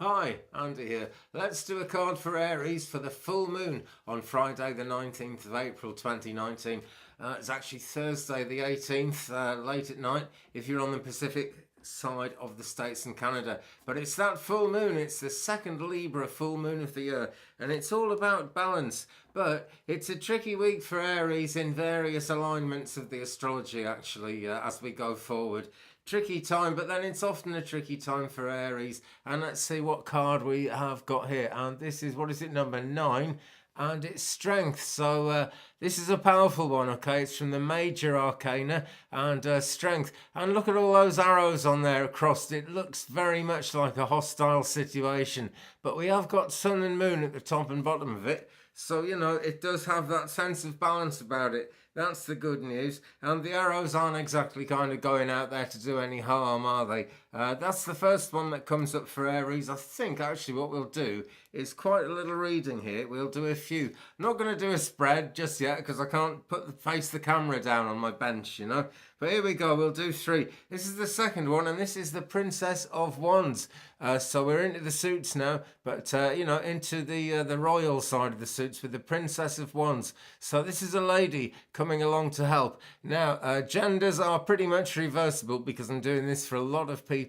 Hi, Andy here. Let's do a card for Aries for the full moon on Friday the 19th of April 2019. It's actually Thursday the 18th, late at night if you're on the Pacific side of the States and Canada. But it's that full moon, it's the second Libra full moon of the year, and it's all about balance. But it's a tricky week for Aries in various alignments of the astrology actually as we go forward. Tricky time, but then it's often a tricky time for Aries. And let's see what card we have got here. And this is, what is it, number 9? And it's strength. So this is a powerful one, okay? It's from the major arcana and strength. And look at all those arrows on there across. It looks very much like a hostile situation. But we have got sun and moon at the top and bottom of it. So, you know, it does have that sense of balance about it. That's the good news. And the arrows aren't exactly kind of going out there to do any harm, are they? That's the first one that comes up for Aries. I think actually what we'll do is quite a little reading here. We'll do a few. I'm not going to do a spread just yet because I can't face the camera down on my bench, you know. But here we go. We'll do 3. This is the second one, and this is the Princess of Wands. So we're into the suits now, but you know, into the royal side of the suits with the Princess of Wands. So this is a lady coming along to help. Now, genders are pretty much reversible because I'm doing this for a lot of people.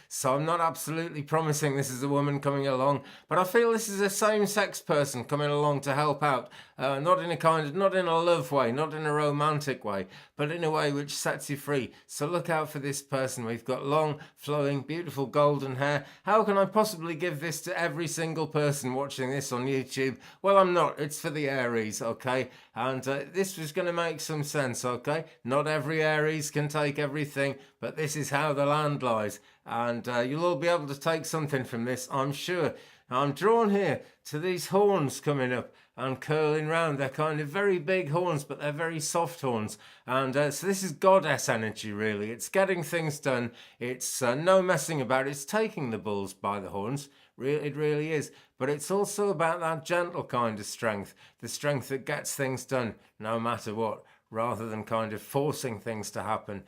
So I'm not absolutely promising this is a woman coming along, but I feel this is a same-sex person coming along to help out. Not in a love way, not in a romantic way, but in a way which sets you free. So look out for this person. We've got long, flowing, beautiful golden hair. How can I possibly give this to every single person watching this on YouTube? Well, I'm not. It's for the Aries, okay? And this was going to make some sense, okay? Not every Aries can take everything, but this is how the land lies. And you'll all be able to take something from this, I'm sure. I'm drawn here to these horns coming up and curling round. They're kind of very big horns, but they're very soft horns. And so this is goddess energy, really. It's getting things done. It's no messing about. It's taking the bulls by the horns. It really is. But it's also about that gentle kind of strength, the strength that gets things done no matter what, rather than kind of forcing things to happen.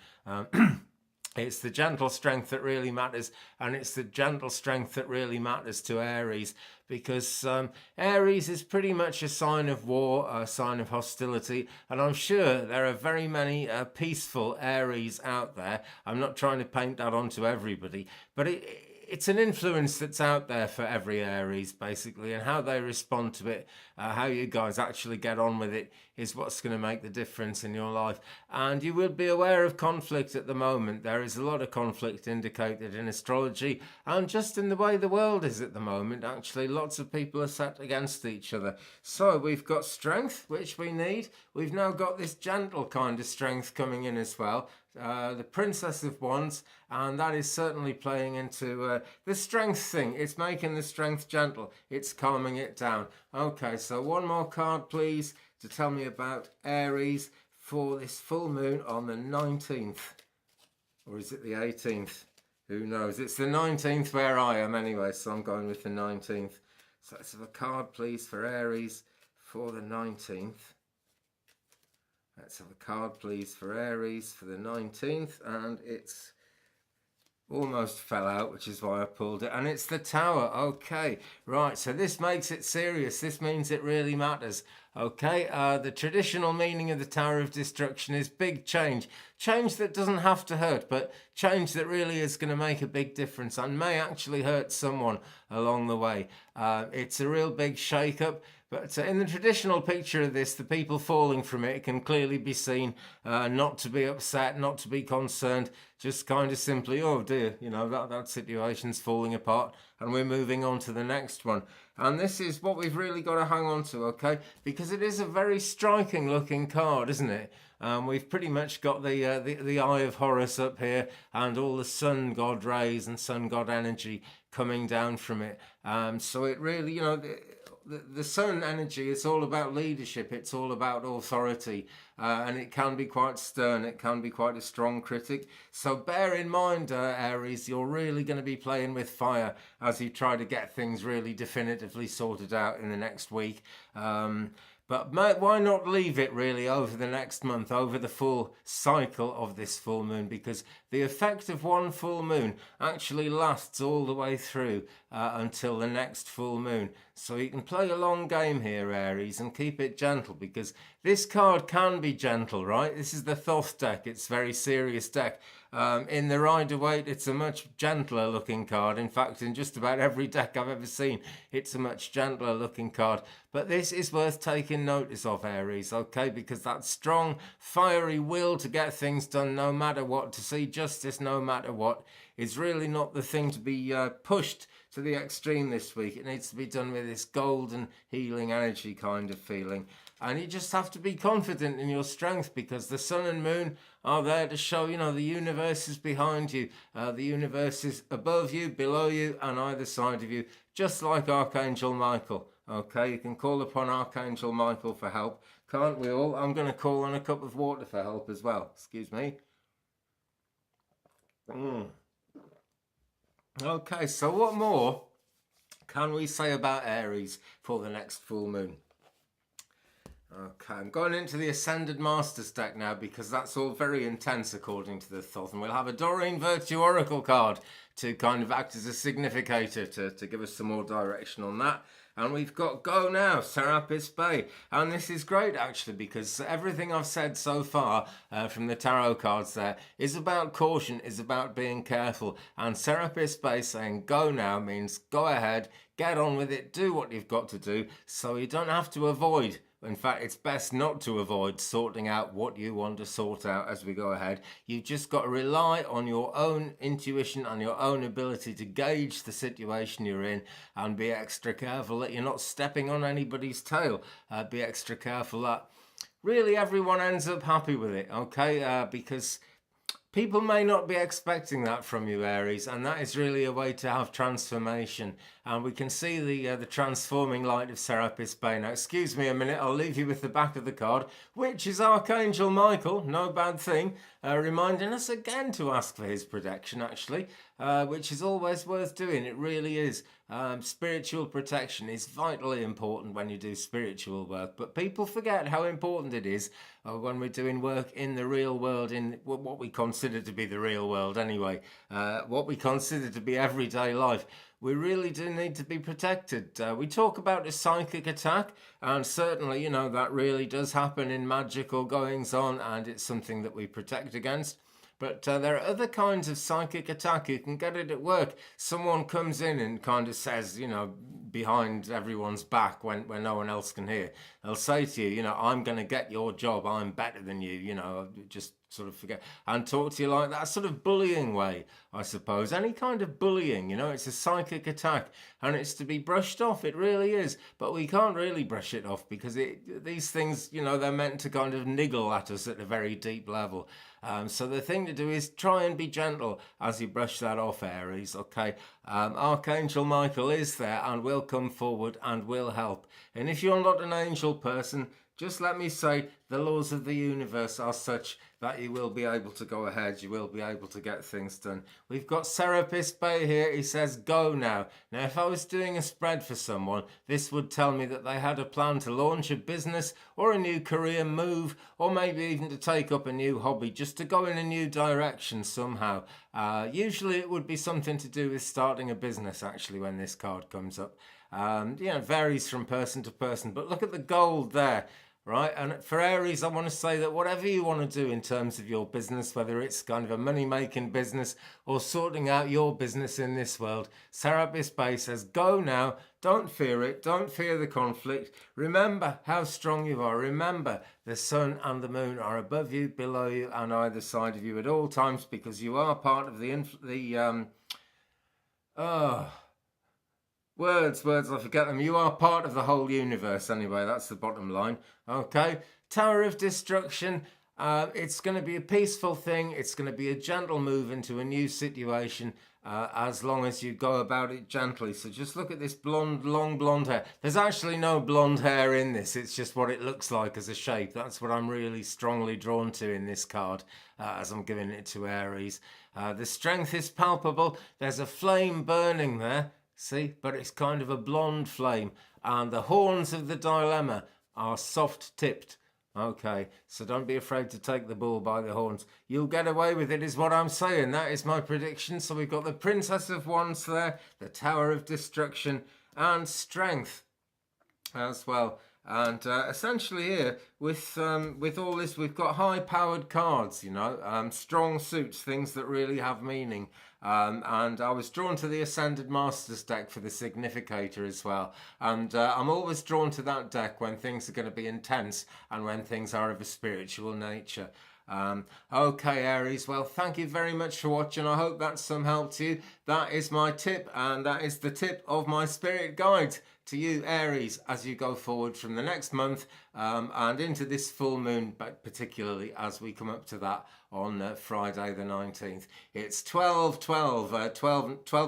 It's the gentle strength that really matters, and it's the gentle strength that really matters to Aries, because Aries is pretty much a sign of war, a sign of hostility, and I'm sure there are very many peaceful Aries out there. I'm not trying to paint that onto everybody, but it's an influence that's out there for every Aries, basically, and how they respond to it, how you guys actually get on with it is what's going to make the difference in your life. And you will be aware of conflict at the moment. There is a lot of conflict indicated in astrology and just in the way the world is at the moment. Actually, lots of people are set against each other. So we've got strength, which we need. We've now got this gentle kind of strength coming in as well. The Princess of Wands, and that is certainly playing into the strength thing. It's making the strength gentle. It's calming it down. Okay, so one more card, please, to tell me about Aries for this full moon on the 19th. Or is it the 18th? Who knows? It's the 19th where I am anyway, so I'm going with the 19th. So let's have a card, please, for Aries for the 19th. Let's have a card, please, for Aries for the 19th, and it's almost fell out, which is why I pulled it, and it's the Tower. Okay, right, so this makes it serious. This means it really matters. Okay, the traditional meaning of the Tower of Destruction is big change. Change that doesn't have to hurt, but change that really is going to make a big difference and may actually hurt someone along the way. It's a real big shake-up. But in the traditional picture of this, the people falling from it can clearly be seen not to be upset, not to be concerned, just kind of simply, oh dear, you know, that situation's falling apart and we're moving on to the next one. And this is what we've really got to hang on to, okay? Because it is a very striking looking card, isn't it? We've pretty much got the Eye of Horus up here and all the sun god rays and sun god energy coming down from it. So it really, you know, the sun energy, it's all about leadership, it's all about authority, and it can be quite stern, it can be quite a strong critic. So bear in mind, Aries, you're really going to be playing with fire as you try to get things really definitively sorted out in the next week. But why not leave it really over the next month, over the full cycle of this full moon? Because the effect of one full moon actually lasts all the way through. until the next full moon. So you can play a long game here, Aries, and keep it gentle, because this card can be gentle, right? This is the Thoth deck. It's a very serious deck. In the Rider-Waite, it's a much gentler looking card. In fact, in just about every deck I've ever seen, it's a much gentler looking card. But this is worth taking notice of, Aries, okay? Because that strong, fiery will to get things done no matter what, to see justice no matter what, is really not the thing to be pushed to the extreme this week. It needs to be done with this golden healing energy kind of feeling. And you just have to be confident in your strength, because the sun and moon are there to show, you know, the universe is behind you. The universe is above you, below you, and either side of you, just like Archangel Michael. Okay, you can call upon Archangel Michael for help. Can't we all? I'm going to call on a cup of water for help as well. Excuse me. Okay, so what more can we say about Aries for the next full moon? Okay, I'm going into the Ascended Masters deck now, because that's all very intense according to the Thoth. And we'll have a Doreen Virtue Oracle card to kind of act as a significator to give us some more direction on that. And we've got Go Now, Serapis Bay. And this is great, actually, because everything I've said so far from the tarot cards there is about caution, is about being careful. And Serapis Bay saying go now means go ahead, get on with it, do what you've got to do, so you don't have to avoid. In fact, it's best not to avoid sorting out what you want to sort out as we go ahead. You've just got to rely on your own intuition and your own ability to gauge the situation you're in, and be extra careful that you're not stepping on anybody's tail. Be extra careful that really everyone ends up happy with it, okay? Because people may not be expecting that from you, Aries, and that is really a way to have transformation. And we can see the transforming light of Serapis Bay. Now, excuse me a minute, I'll leave you with the back of the card, which is Archangel Michael, no bad thing, reminding us again to ask for his protection, actually, which is always worth doing. It really is. Spiritual protection is vitally important when you do spiritual work, but people forget how important it is when we're doing work in the real world, in what we consider to be the real world anyway, what we consider to be everyday life. We really do need to be protected. We talk about a psychic attack, and certainly, you know, that really does happen in magical goings on, and it's something that we protect against. But there are other kinds of psychic attack. You can get it at work. Someone comes in and kind of says, you know, behind everyone's back when no one else can hear. They'll say to you, you know, I'm going to get your job. I'm better than you, you know, just sort of forget. And talk to you like that sort of bullying way, I suppose. Any kind of bullying, you know, it's a psychic attack. And it's to be brushed off. It really is. But we can't really brush it off, because these things, you know, they're meant to kind of niggle at us at a very deep level. So the thing to do is try and be gentle as you brush that off, Aries, okay? Archangel Michael is there and will come forward and will help. And if you're not an angel person, just let me say the laws of the universe are such that you will be able to go ahead, you will be able to get things done. We've got Serapis Bay here, he says go now. Now if I was doing a spread for someone, this would tell me that they had a plan to launch a business or a new career move, or maybe even to take up a new hobby, just to go in a new direction somehow. Usually it would be something to do with starting a business, actually, when this card comes up. You know, it varies from person to person, but look at the gold there. Right, and for Aries, I want to say that whatever you want to do in terms of your business, whether it's kind of a money-making business or sorting out your business in this world, Serapis Bay says, go now, don't fear it, don't fear the conflict. Remember how strong you are. Remember the sun and the moon are above you, below you, and either side of you at all times, because you are part of Words, I forget them. You are part of the whole universe anyway, that's the bottom line. Okay, Tower of Destruction. It's going to be a peaceful thing. It's going to be a gentle move into a new situation, as long as you go about it gently. So just look at this blonde, long blonde hair. There's actually no blonde hair in this. It's just what it looks like as a shape. That's what I'm really strongly drawn to in this card, as I'm giving it to Aries. The strength is palpable. There's a flame burning there. See, but it's kind of a blonde flame, and the horns of the dilemma are soft tipped. Okay, so don't be afraid to take the bull by the horns. You'll get away with it, is what I'm saying. That is my prediction. So we've got the Princess of Wands there, the Tower of Destruction, and Strength as well. And essentially here, with all this, we've got high-powered cards, you know, strong suits, things that really have meaning. And I was drawn to the Ascended Masters deck for the Significator as well. And I'm always drawn to that deck when things are going to be intense and when things are of a spiritual nature. Okay, Aries, well, thank you very much for watching. I hope that's some help to you. That is my tip, and that is the tip of my spirit guide to you, Aries, as you go forward from the next month and into this full moon, but particularly as we come up to that on Friday the 19th. It's 12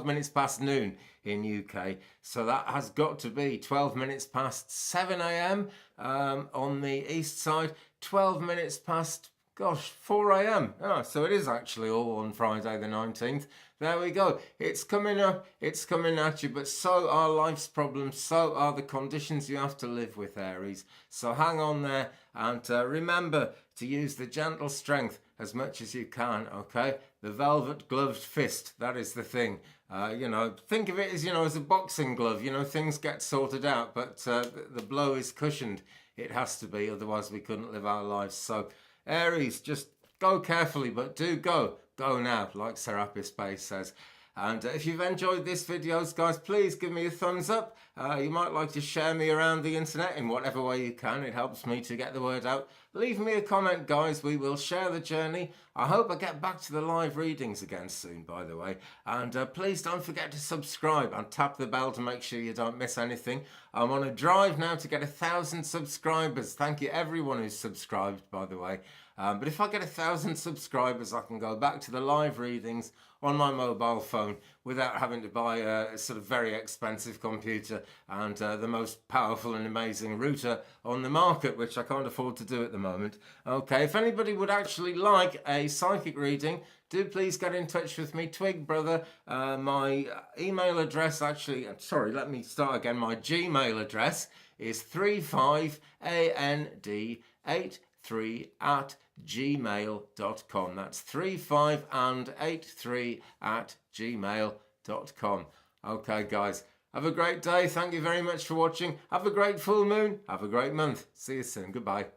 minutes past noon in UK, so that has got to be 12 minutes past 7 a.m. On the east side, 12 minutes past 4 a.m. So it is actually all on Friday the 19th. There we go. It's coming up, it's coming at you, but so are life's problems, so are the conditions you have to live with, Aries. So hang on there and remember to use the gentle strength as much as you can, okay? The velvet gloved fist, that is the thing. You know, think of it as, you know, as a boxing glove. You know, things get sorted out, but the blow is cushioned. It has to be, otherwise we couldn't live our lives. So Aries, just go carefully, but do go. Go now, like Serapis Space says. And if you've enjoyed this video, guys, please give me a thumbs up. You might like to share me around the internet in whatever way you can. It helps me to get the word out. Leave me a comment, guys. We will share the journey. I hope I get back to the live readings again soon, by the way. And please don't forget to subscribe and tap the bell to make sure you don't miss anything. I'm on a drive now to get 1,000 subscribers. Thank you everyone who's subscribed, by the way. But if I get 1,000 subscribers, I can go back to the live readings on my mobile phone without having to buy a sort of very expensive computer and the most powerful and amazing router on the market, which I can't afford to do at the moment. Okay, if anybody would actually like a psychic reading, do please get in touch with me, Twig Brother. My email address, actually, sorry, let me start again. My Gmail address is 35and83@gmail.com. That's 35 and 83@gmail.com. Okay, guys, have a great day. Thank you very much for watching. Have a great full moon. Have a great month. See you soon. Goodbye.